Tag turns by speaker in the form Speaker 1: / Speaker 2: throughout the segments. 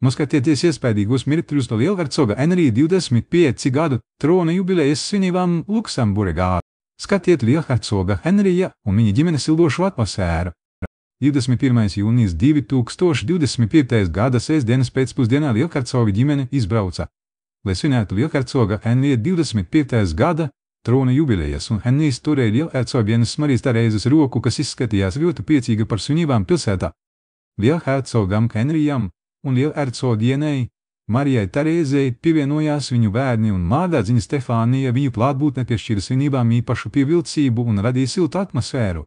Speaker 1: Noskatieties iespējīgos mirkļus no lielhercoga Henrija 25 gadu trona jubilejas svinībām Luksemburgā. Skatiet lielhercoga Henrija un viņa ģimenes ilgošu atmosfēru. 21. jūnijas 2025. gada sestdienas pēcpusdienā lielhercoga ģimene izbrauca, lai svinētu lielhercoga Henrija 25. gada trona jubilejas, un Henrijs turēja lielhercogienes Marijas Terēzes roku, kas izskatījās ļoti priecīga par svinībām pilsētā. Lielhercogam Henrijam un lielhercogienei Marijai Terēzei pievienojās viņu bērni, un mārdādziņa Stefānija viņu klātbūtne piešķīra svinībām īpašu pievilcību un radīja siltu atmosfēru.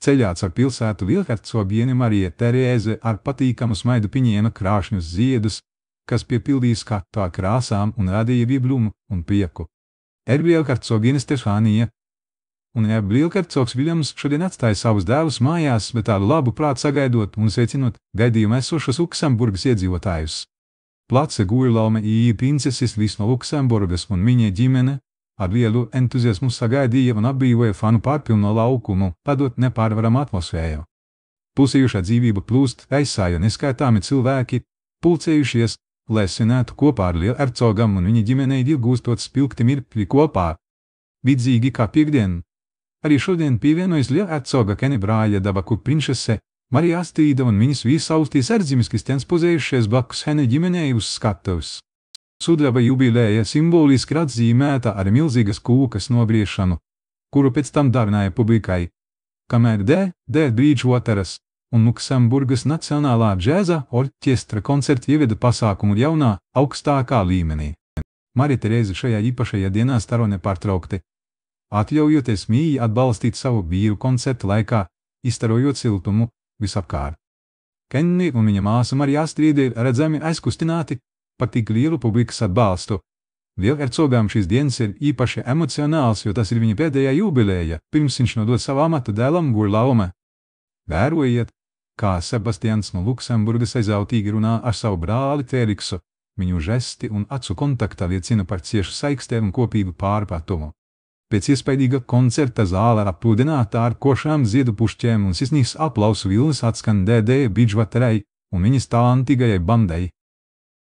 Speaker 1: Ceļā caur pilsētu lielhercogiene Marija Terēze ar patīkamu smaidu pieņēma krāšņus ziedus, kas piepildīja skatu ar krāsām un radīja viblumu un prieku. Lielhercogiene Stefānija un lielhercogs Viljams šodien atstāja savus dēlus mājās, bet tādu labu prātu sagaidot un sveicinot gaidījumā esošos Luksemburgas iedzīvotājus. Place Guirlaume ir princeses Lis no Luksemburgas, un viņa ģimene ar lielu entuziasmu sagaidīja un apbrīvoja fanu pārpilno laukumu, padot nepārvaramu atmosfēru. Pulsējušā dzīvība plūst gaisā, jo neskaitāmi cilvēki pulcējušies, lai svinētu kopā ar lielhercogam un viņa ģimenei ilgūstot spilgti mirkļi kopā. Līdzīgi kā piekdien, arī šodien pievienojas lielhercoga Kenebrāja Dabaku princese Marija Astrīda un viņas vīsaustīs Erdzimis Kristians pozējušies blakus Hene ģimenei uz skatuves. Sudraba jubilēja simboliski atzīmēta ar milzīgas kūkas nobriešanu, kuru pēc tam dāvināja publikai, kamēr D. Bridgewateras un Luksemburgas Nacionālā džēza orķestra koncerti ieveda pasākumu jaunā, augstākā līmenī. Marija Terēze šajā īpašajā dienā staro nepārtraukti, atļaujoties mīļi atbalstīt savu vīru koncertu laikā, izstarojot siltumu visapkārt. Kenni un viņa māsa Marija Astrīde ir redzami aizkustināti par tik lielu publikas atbalstu. Lielhercogam šīs dienas ir īpaši emocionāls, jo tas ir viņa pēdējā jubileja, pirms viņš nodod savu amatu dēlam Guirlaume. Vērojiet, kā Sebastians no Luksemburgas aizautīgi runā ar savu brāli Fēliksu. Viņu žesti un acu kontakta liecina par ciešu saikstē un kopīgu pārpratumu. Pēc iespaidīga koncerta zāle appludināta ar košām ziedu pušķēm un sirsnīgs aplausu vilnis atskan D. Bridgewaterai un viņas talantīgajai bandai.